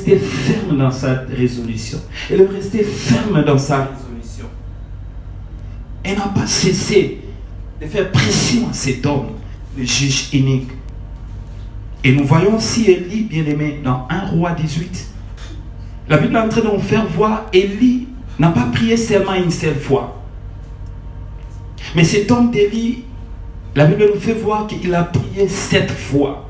resté ferme dans sa résolution. Elle est restée ferme dans sa résolution. Elle n'a pas cessé de faire pression à cet homme, le juge inique. Et nous voyons aussi Élie, bien-aimé, dans 1 Roi 18. La Bible est en train de nous faire voir, Élie n'a pas prié seulement une seule fois. Mais cet homme d'Élie, la Bible nous fait voir qu'il a prié 7 fois.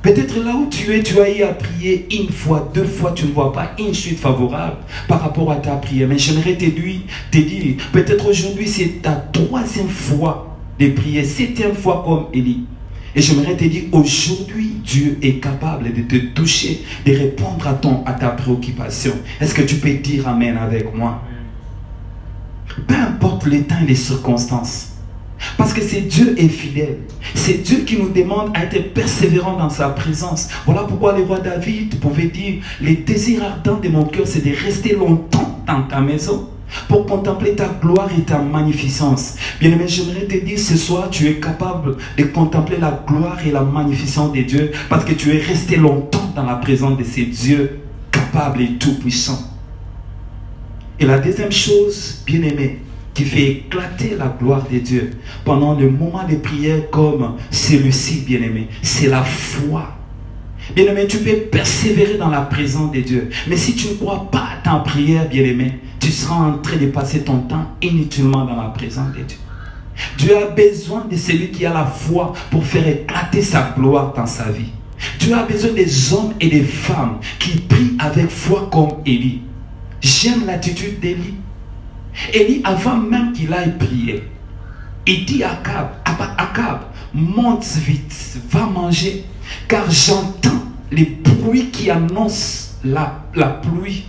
Peut-être là où tu es, tu as eu à prier une fois, 2 fois, tu ne vois pas une suite favorable par rapport à ta prière. Mais j'aimerais te dire, peut-être aujourd'hui c'est ta 3e fois de prier, 7e fois comme Élie. Et j'aimerais te dire, aujourd'hui, Dieu est capable de te toucher, de répondre à ta préoccupation. Est-ce que tu peux dire Amen avec moi? Peu importe les temps et les circonstances. Parce que c'est Dieu est fidèle. C'est Dieu qui nous demande à être persévérant dans sa présence. Voilà pourquoi le roi David pouvait dire, les désirs ardents de mon cœur, c'est de rester longtemps dans ta maison pour contempler ta gloire et ta magnificence. Bien-aimé, j'aimerais te dire ce soir, tu es capable de contempler la gloire et la magnificence de Dieu parce que tu es resté longtemps dans la présence de ce Dieu capable et tout-puissant. Et la deuxième chose, bien-aimé, qui fait éclater la gloire de Dieu pendant le moment de prière comme celui-ci, bien-aimé, c'est la foi. Bien-aimé, tu peux persévérer dans la présence de Dieu. Mais si tu ne crois pas à ta prière, bien-aimé, tu seras en train de passer ton temps inutilement dans la présence de Dieu. Dieu a besoin de celui qui a la foi pour faire éclater sa gloire dans sa vie. Dieu a besoin des hommes et des femmes qui prient avec foi comme Élie. J'aime l'attitude d'Élie. Élie, avant même qu'il aille prier, il dit à Akab, monte vite, va manger, car j'entends les bruits qui annoncent la pluie.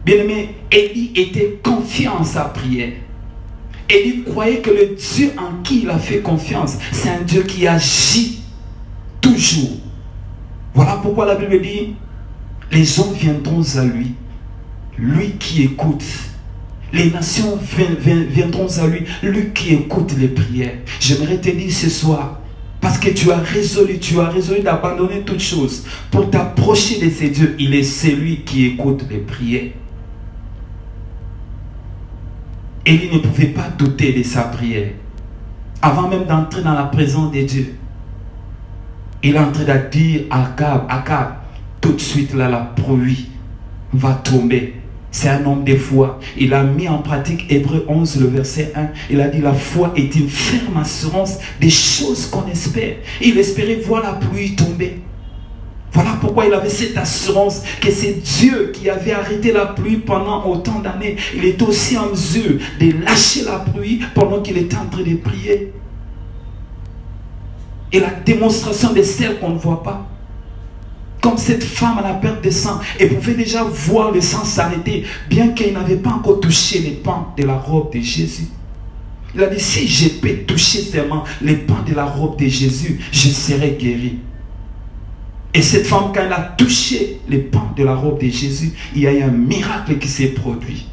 Bien-aimé, Élie était confiant en sa prière. Élie croyait que le Dieu en qui il a fait confiance, c'est un Dieu qui agit toujours. Voilà pourquoi la Bible dit, les hommes viendront à lui, lui qui écoute. Les nations viendront à lui, lui qui écoute les prières. J'aimerais te dire ce soir, parce que tu as résolu d'abandonner toutes choses pour t'approcher de ces dieux. Il est celui qui écoute les prières. Élie ne pouvait pas douter de sa prière. Avant même d'entrer dans la présence de Dieu, il est en train de dire à Akab, tout de suite là, la pluie va tomber. C'est un homme de foi. Il a mis en pratique Hébreux 11, le verset 1. Il a dit, la foi est une ferme assurance des choses qu'on espère. Il espérait voir la pluie tomber. Voilà pourquoi il avait cette assurance que c'est Dieu qui avait arrêté la pluie pendant autant d'années. Il était aussi en mesure de lâcher la pluie pendant qu'il était en train de prier. Et la démonstration de celle qu'on ne voit pas. Comme cette femme à la perte de sang, elle pouvait déjà voir le sang s'arrêter, bien qu'elle n'avait pas encore touché les pans de la robe de Jésus. Il a dit, si je peux toucher seulement les pans de la robe de Jésus, je serai guéri. Et cette femme, quand elle a touché les pans de la robe de Jésus, il y a eu un miracle qui s'est produit.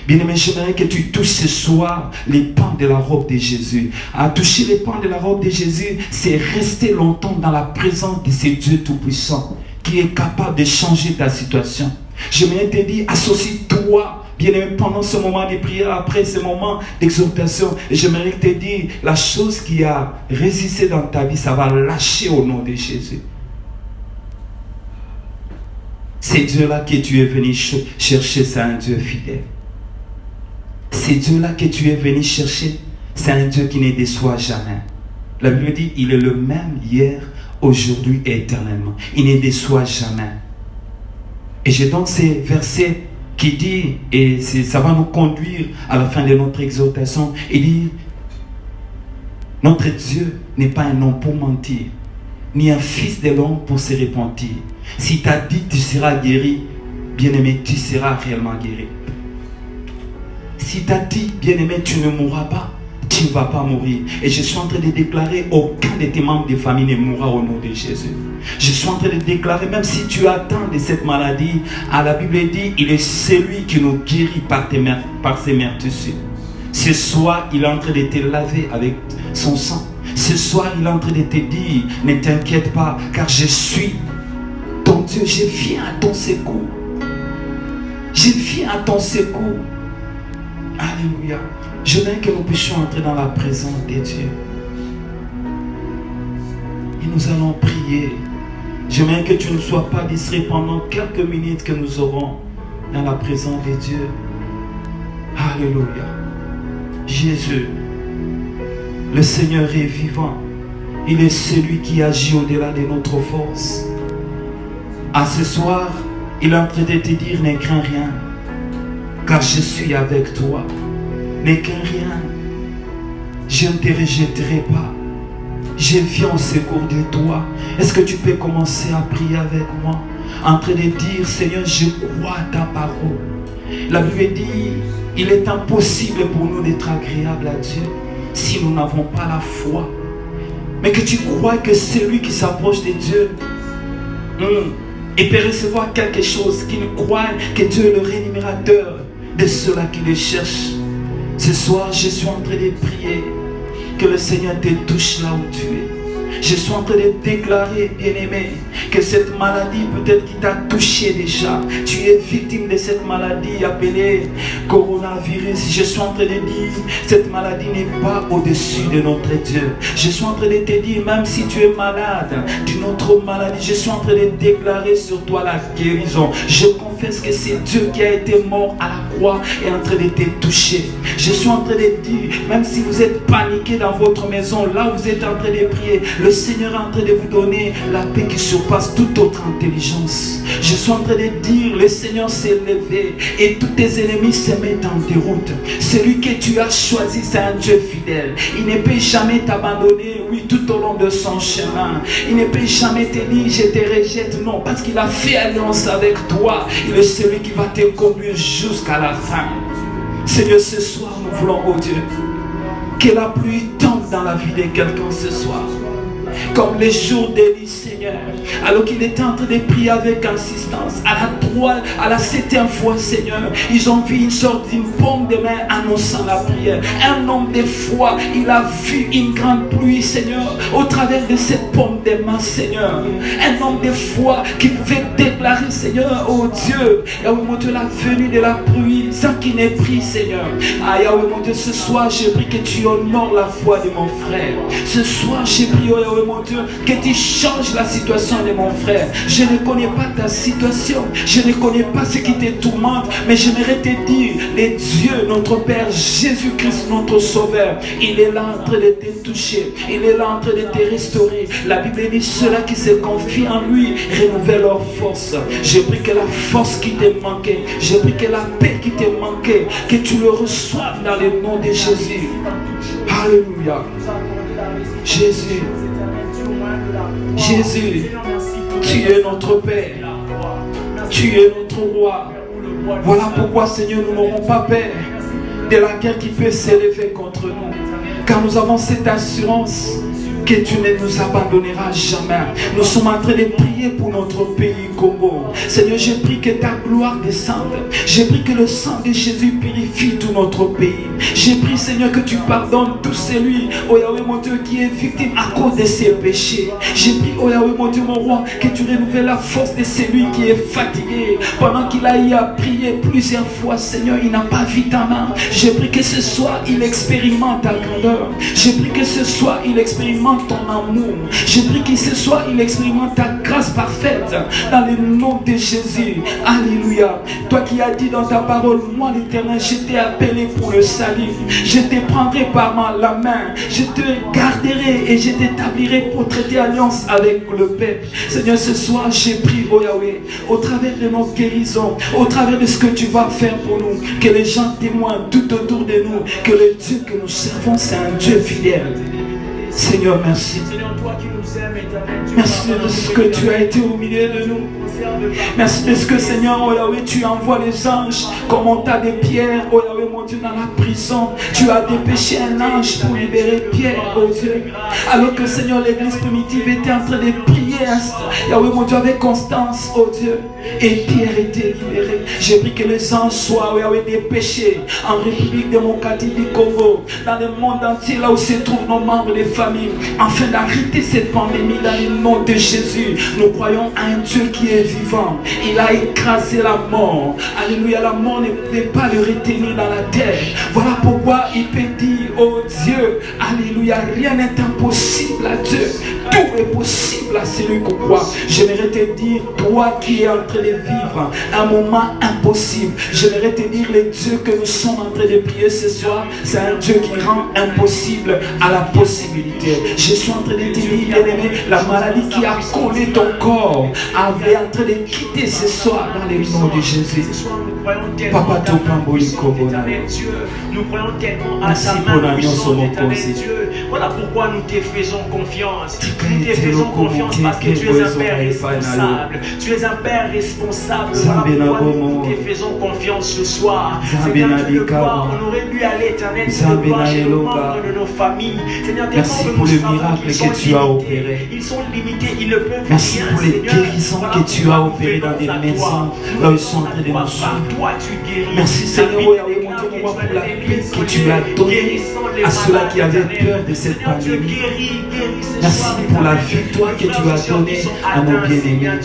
Bien-aimé, j'aimerais que tu touches ce soir les pans de la robe de Jésus. À toucher les pans de la robe de Jésus, c'est rester longtemps dans la présence de ce Dieu tout-puissant qui est capable de changer ta situation. J'aimerais te dire, associe-toi, bien-aimé, pendant ce moment de prière, après ce moment d'exhortation. Et j'aimerais te dire, la chose qui a résisté dans ta vie, ça va lâcher au nom de Jésus. C'est Dieu-là que tu es venu chercher, c'est un Dieu fidèle. C'est Dieu-là que tu es venu chercher, c'est un Dieu qui ne déçoit jamais. La Bible dit, il est le même hier, aujourd'hui et éternellement. Il ne déçoit jamais. Et j'ai donc ces versets qui dit, et ça va nous conduire à la fin de notre exhortation, il dit, notre Dieu n'est pas un homme pour mentir, ni un fils de l'homme pour se repentir. Si tu as dit tu seras guéri, bien-aimé, tu seras réellement guéri. Si tu as dit, bien-aimé, tu ne mourras pas, tu ne vas pas mourir. Et je suis en train de déclarer, aucun de tes membres de famille ne mourra au nom de Jésus. Je suis en train de déclarer, même si tu attends de cette maladie, la Bible dit, il est celui qui nous guérit par ses meurtrissures. Ce soir, il est en train de te laver avec son sang. Ce soir, il est en train de te dire, ne t'inquiète pas, car je suis ton Dieu, je viens à ton secours. Je viens à ton secours. Alléluia. Je veux que nous puissions entrer dans la présence de Dieu. Et nous allons prier. Je veux que tu ne sois pas distrait pendant quelques minutes que nous aurons dans la présence de Dieu. Alléluia. Jésus, le Seigneur est vivant. Il est celui qui agit au-delà de notre force. À ce soir, il est en train de te dire, ne crains rien, car je suis avec toi. Ne crains rien. Je ne te rejetterai pas. Je viens au secours de toi. Est-ce que tu peux commencer à prier avec moi, en train de dire, Seigneur, je crois à ta parole. La Bible dit, il est impossible pour nous d'être agréables à Dieu si nous n'avons pas la foi. Mais que tu crois que celui qui s'approche de Dieu et peut recevoir quelque chose, qu'il croit que Dieu est le rémunérateur de ceux-là qui le cherchent. Ce soir, je suis en train de prier que le Seigneur te touche là où tu es. Je suis en train de déclarer, bien-aimé, que cette maladie peut-être qui t'a touché déjà, tu es victime de cette maladie appelée coronavirus. Je suis en train de dire, cette maladie n'est pas au-dessus de notre Dieu. Je suis en train de te dire, même si tu es malade d'une autre maladie, je suis en train de déclarer sur toi la guérison. Je confesse que c'est Dieu qui a été mort à la croix et en train de te toucher. Je suis en train de dire, même si vous êtes paniqué dans votre maison, là où vous êtes en train de prier, le Seigneur est en train de vous donner la paix qui surpasse toute autre intelligence. Je suis en train de dire, le Seigneur s'est levé et tous tes ennemis se mettent en déroute. Celui que tu as choisi, c'est un Dieu fidèle. Il ne peut jamais t'abandonner, oui, tout au long de son chemin. Il ne peut jamais te dire, je te rejette, non, parce qu'il a fait alliance avec toi. Il est celui qui va te conduire jusqu'à la fin. Seigneur, ce soir, nous voulons, oh Dieu, que la pluie tombe dans la vie de quelqu'un ce soir. Comme les jours d'Élie, Seigneur, alors qu'il était en train de prier avec insistance, à la 7e fois, Seigneur, ils ont vu une sorte d'une paume de main annonçant la prière. Un homme de foi, il a vu une grande pluie, Seigneur, au travers de cette paume de main, Seigneur. Un homme de foi qui pouvait déclarer, Seigneur, oh Dieu, Yahweh mon Dieu, la venue de la pluie, sans qu'il n'ait pris, Seigneur. Ah Yahweh mon Dieu, ce soir, j'ai pris que tu honores la foi de mon frère. Ce soir, j'ai prié, oh Yahweh mon Dieu, que tu changes la situation de mon frère. Je ne connais pas ta situation, je ne connais pas ce qui te tourmente, mais j'aimerais te dire, le Dieu, notre Père, Jésus-Christ, notre Sauveur, il est là en train de te toucher, il est là en train de te restaurer. La Bible dit, ceux-là qui se confient en lui renouvellent leur force. J'ai pris que la force qui te manquait, j'ai pris que la paix qui te manquait, que tu le reçoives dans le nom de Jésus. Alléluia. Jésus, Jésus, tu es notre Père, tu es notre Roi. Voilà pourquoi, Seigneur, nous n'aurons pas peur de la guerre qui peut s'élever contre nous, car nous avons cette assurance que tu ne nous abandonneras jamais. Nous sommes en train de prier pour notre pays Congo. Seigneur, j'ai pris que ta gloire descende. J'ai pris que le sang de Jésus purifie tout notre pays. J'ai pris, Seigneur, que tu pardonnes tout celui, oh Yahweh mon Dieu, qui est victime à cause de ses péchés. J'ai pris, oh Yahweh mon Dieu, mon roi, que tu renouvelles la force de celui qui est fatigué. Pendant qu'il a eu à prier plusieurs fois, Seigneur, il n'a pas vu ta main. J'ai pris que ce soir, il expérimente ta grandeur. J'ai pris que ce soir, il expérimente ton amour. J'ai pris que ce soir, il expérimente ta grâce parfaite. Dans le nom de Jésus. Alléluia. Toi qui as dit dans ta parole, moi l'Éternel, je t'ai appelé pour le salut. Je te prendrai par la main. Je te garderai et je t'établirai pour traiter alliance avec le peuple. Seigneur, ce soir, j'ai prié, oh Yahweh, au travers de nos guérisons, au travers de ce que tu vas faire pour nous, que les gens témoignent tout autour de nous, que le Dieu que nous servons, c'est un Dieu fidèle. Seigneur, merci. Merci de ce que tu as été au milieu de nous. Merci de ce que, Seigneur, oh Yahweh, tu envoies les anges comme on t'a des pierres, oh Yahweh, mon Dieu, dans la prison. Tu as dépêché un ange pour libérer Pierre, oh Dieu. Alors que, Seigneur, l'église primitive était en train de prier, Yahweh, mon Dieu, avec constance, oh Dieu. Et Pierre était libéré. J'ai pris que les anges soient, oh Yahweh, dépêchés en République démocratique du Congo, dans le monde entier, là où se trouvent nos membres des familles, afin d'arrêter cette pandémie dans le nom de Jésus. Nous croyons à un Dieu qui est vivants. Il a écrasé la mort. Alléluia, la mort ne pouvait pas le retenir dans la terre. Voilà pourquoi il peut dire, oh Dieu, alléluia, rien n'est impossible à Dieu. Tout est possible à celui qu'on croit. J'aimerais te dire, toi qui es en train de vivre un moment impossible, j'aimerais te dire, le Dieu que nous sommes en train de prier ce soir, c'est un Dieu qui rend impossible à la possibilité. Je suis en train de te dire, bien-aimé, la maladie qui a collé ton corps avait en train de quitter ce soir dans le nom de Jésus. Papa, tu pamboli kobona. Nous croyons tellement à sa main puissante, éternel Dieu. Voilà pourquoi nous te faisons confiance. Nous te faisons confiance parce que tu es un Père responsable. Tu es un Père responsable. Voilà pourquoi nous te faisons confiance ce soir. Seigneur Dieu de gloire, on aurait dû aller, éternel Dieu de gloire, chez nos membres de nos familles. Seigneur, merci pour le miracle que tu as opéré. Ils sont limités, ils ne peuvent rien. Merci pour les guérisons que tu as opérées dans des maisons là où ils sont en train de nous suivre. Merci Seigneur pour la paix que tu as donnée à ceux-là qui avaient peur de cette pandémie. Merci pour la victoire que tu as donnée à nos bien-aimés.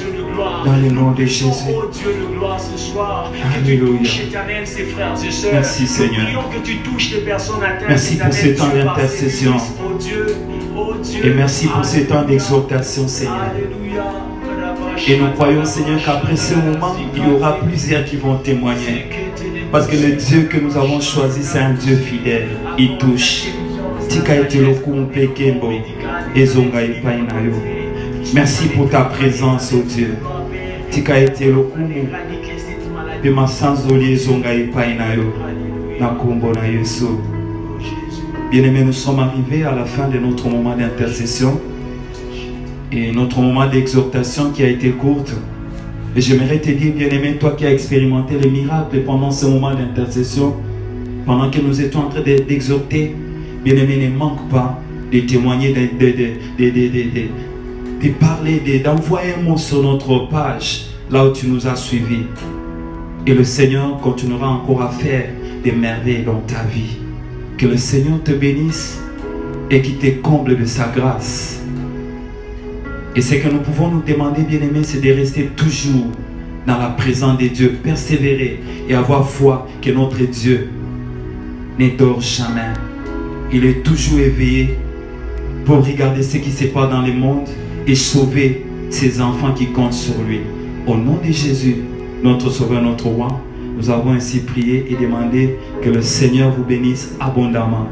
Dans le nom de Jésus. Oh Dieu de gloire ce soir. Alléluia. Que tu touches, éternel, ses frères et sœurs. Merci Seigneur. Nous prions que tu touches les personnes atteintes. Merci pour ce temps d'intercession. Oh Dieu, oh Dieu. Et merci pour ce temps d'exhortation, Seigneur. Alléluia. Et nous croyons, Seigneur, qu'après ce moment, il y aura plusieurs qui vont témoigner. Parce que le Dieu que nous avons choisi, c'est un Dieu fidèle. Il touche. Merci pour ta présence, oh Dieu. Bien-aimés, nous sommes arrivés à la fin de notre moment d'intercession et notre moment d'exhortation qui a été courte. Et j'aimerais te dire, bien-aimé, toi qui as expérimenté les miracles pendant ce moment d'intercession, pendant que nous étions en train d'exhorter, bien-aimé, ne manque pas de témoigner, de parler, d'envoyer un mot sur notre page, là où tu nous as suivis. Et le Seigneur continuera encore à faire des merveilles dans ta vie. Que le Seigneur te bénisse et qu'il te comble de sa grâce. Et ce que nous pouvons nous demander, bien-aimés, c'est de rester toujours dans la présence de Dieu, persévérer et avoir foi que notre Dieu ne dort jamais. Il est toujours éveillé pour regarder ce qui se passe dans le monde et sauver ses enfants qui comptent sur lui. Au nom de Jésus, notre Sauveur, notre Roi, nous avons ainsi prié et demandé que le Seigneur vous bénisse abondamment.